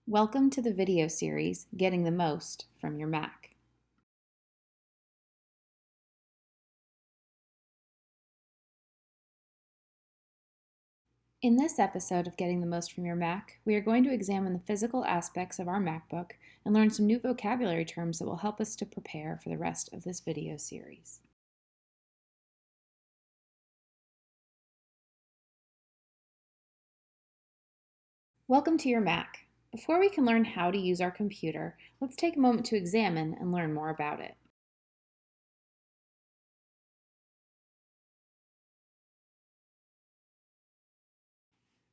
Welcome to the video series, Getting the Most from Your Mac. In this episode of Getting the Most from Your Mac, we are going to examine the physical aspects of our MacBook and learn some new vocabulary terms that will help us to prepare for the rest of this video series. Welcome to your Mac. Before we can learn how to use our computer, let's take a moment to examine and learn more about it.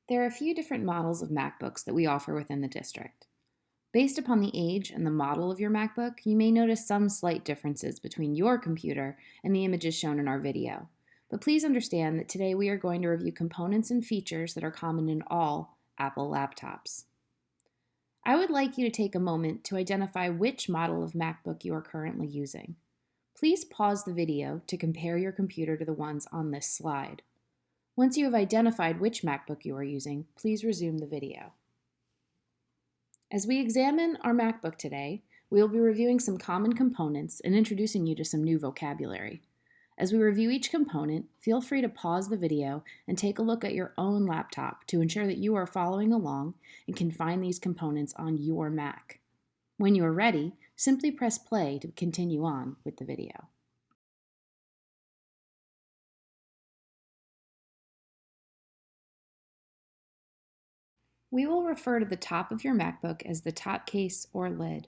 There are a few different models of MacBooks that we offer within the district. Based upon the age and the model of your MacBook, you may notice some slight differences between your computer and the images shown in our video. But please understand that today we are going to review components and features that are common in all Apple laptops. I would like you to take a moment to identify which model of MacBook you are currently using. Please pause the video to compare your computer to the ones on this slide. Once you have identified which MacBook you are using, please resume the video. As we examine our MacBook today, we will be reviewing some common components and introducing you to some new vocabulary. As we review each component, feel free to pause the video and take a look at your own laptop to ensure that you are following along and can find these components on your Mac. When you are ready, simply press play to continue on with the video. We will refer to the top of your MacBook as the top case or lid.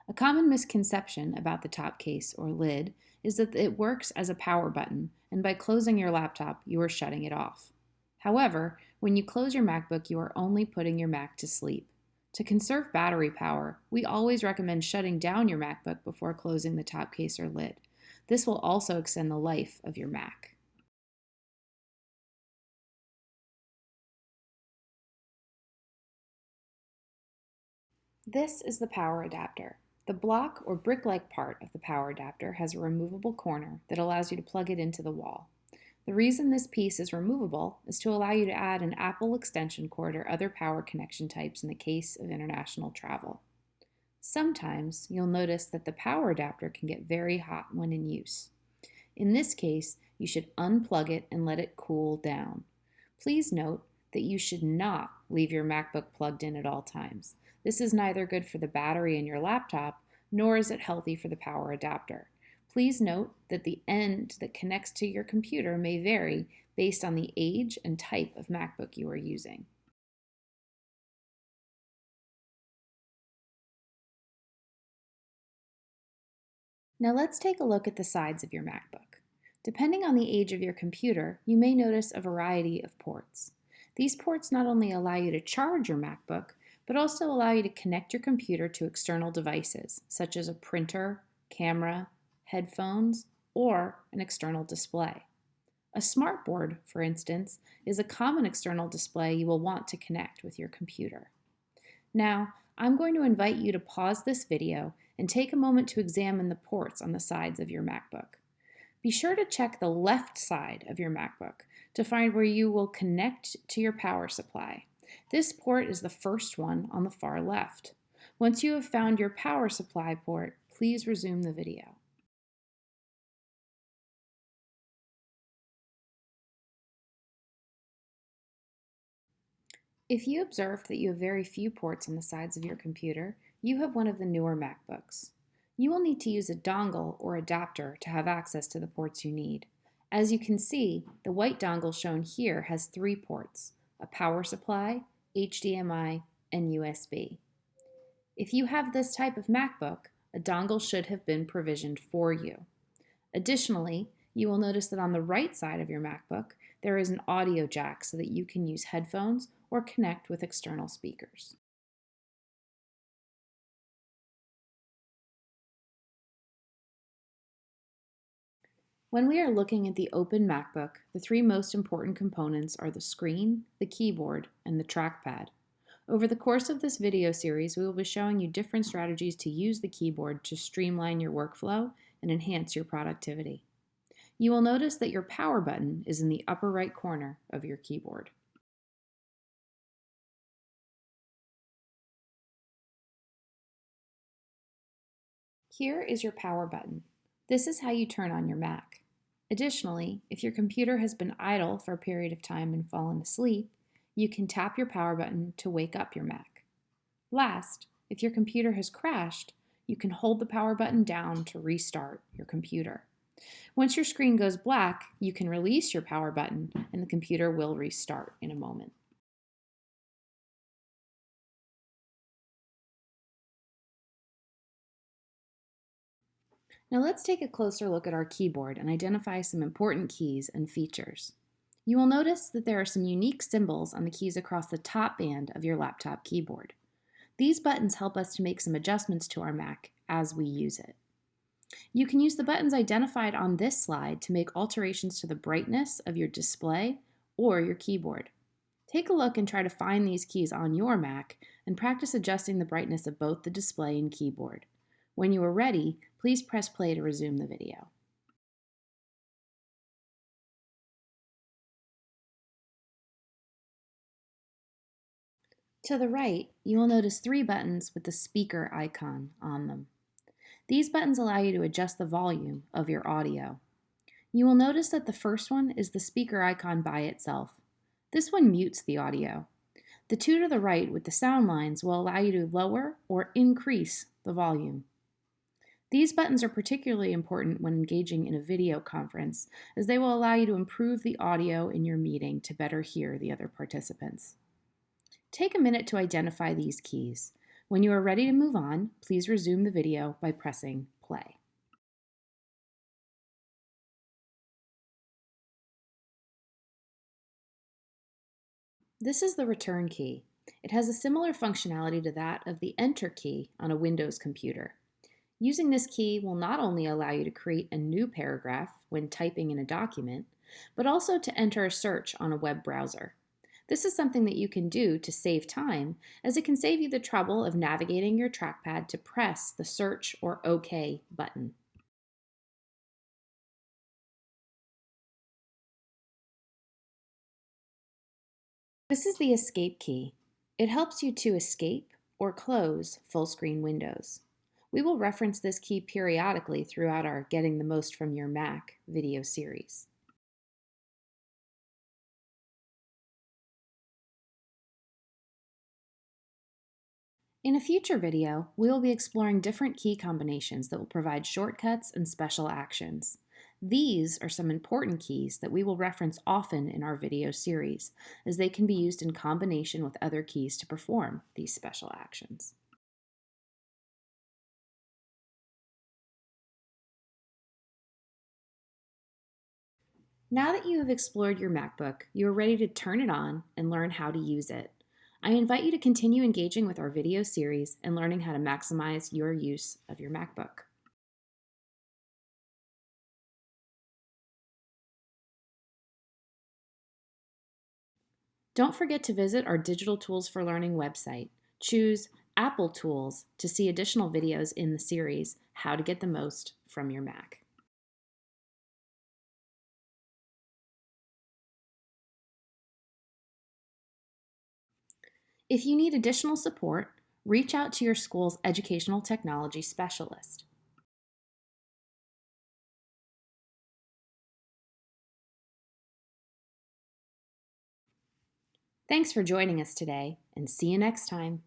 A common misconception about the top case or lid is that it works as a power button, and by closing your laptop, you are shutting it off. However, when you close your MacBook, you are only putting your Mac to sleep. To conserve battery power, we always recommend shutting down your MacBook before closing the top case or lid. This will also extend the life of your Mac. This is the power adapter. The block or brick-like part of the power adapter has a removable corner that allows you to plug it into the wall. The reason this piece is removable is to allow you to add an Apple extension cord or other power connection types in the case of international travel. Sometimes you'll notice that the power adapter can get very hot when in use. In this case, you should unplug it and let it cool down. Please note that you should not leave your MacBook plugged in at all times. This is neither good for the battery in your laptop, nor is it healthy for the power adapter. Please note that the end that connects to your computer may vary based on the age and type of MacBook you are using. Now let's take a look at the sides of your MacBook. Depending on the age of your computer, you may notice a variety of ports. These ports not only allow you to charge your MacBook, but also allow you to connect your computer to external devices, such as a printer, camera, headphones, or an external display. A smartboard, for instance, is a common external display you will want to connect with your computer. Now, I'm going to invite you to pause this video and take a moment to examine the ports on the sides of your MacBook. Be sure to check the left side of your MacBook to find where you will connect to your power supply. This port is the first one on the far left. Once you have found your power supply port, please resume the video. If you observed that you have very few ports on the sides of your computer, you have one of the newer MacBooks. You will need to use a dongle or adapter to have access to the ports you need. As you can see, the white dongle shown here has 3 ports: a power supply, HDMI, and USB. If you have this type of MacBook, a dongle should have been provisioned for you. Additionally, you will notice that on the right side of your MacBook, there is an audio jack so that you can use headphones or connect with external speakers. When we are looking at the open MacBook, the 3 most important components are the screen, the keyboard, and the trackpad. Over the course of this video series, we will be showing you different strategies to use the keyboard to streamline your workflow and enhance your productivity. You will notice that your power button is in the upper right corner of your keyboard. Here is your power button. This is how you turn on your Mac. Additionally, if your computer has been idle for a period of time and fallen asleep, you can tap your power button to wake up your Mac. Last, if your computer has crashed, you can hold the power button down to restart your computer. Once your screen goes black, you can release your power button and the computer will restart in a moment. Now let's take a closer look at our keyboard and identify some important keys and features. You will notice that there are some unique symbols on the keys across the top band of your laptop keyboard. These buttons help us to make some adjustments to our Mac as we use it. You can use the buttons identified on this slide to make alterations to the brightness of your display or your keyboard. Take a look and try to find these keys on your Mac and practice adjusting the brightness of both the display and keyboard. When you are ready, please press play to resume the video. To the right, you will notice 3 buttons with the speaker icon on them. These buttons allow you to adjust the volume of your audio. You will notice that the first one is the speaker icon by itself. This one mutes the audio. The 2 to the right with the sound lines will allow you to lower or increase the volume. These buttons are particularly important when engaging in a video conference, as they will allow you to improve the audio in your meeting to better hear the other participants. Take a minute to identify these keys. When you are ready to move on, please resume the video by pressing play. This is the return key. It has a similar functionality to that of the enter key on a Windows computer. Using this key will not only allow you to create a new paragraph when typing in a document, but also to enter a search on a web browser. This is something that you can do to save time, as it can save you the trouble of navigating your trackpad to press the search or OK button. This is the escape key. It helps you to escape or close full screen windows. We will reference this key periodically throughout our Getting the Most from Your Mac video series. In a future video, we will be exploring different key combinations that will provide shortcuts and special actions. These are some important keys that we will reference often in our video series, as they can be used in combination with other keys to perform these special actions. Now that you have explored your MacBook, you are ready to turn it on and learn how to use it. I invite you to continue engaging with our video series and learning how to maximize your use of your MacBook. Don't forget to visit our Digital Tools for Learning website. Choose Apple Tools to see additional videos in the series, How to Get the Most from Your Mac. If you need additional support, reach out to your school's educational technology specialist. Thanks for joining us today, and see you next time.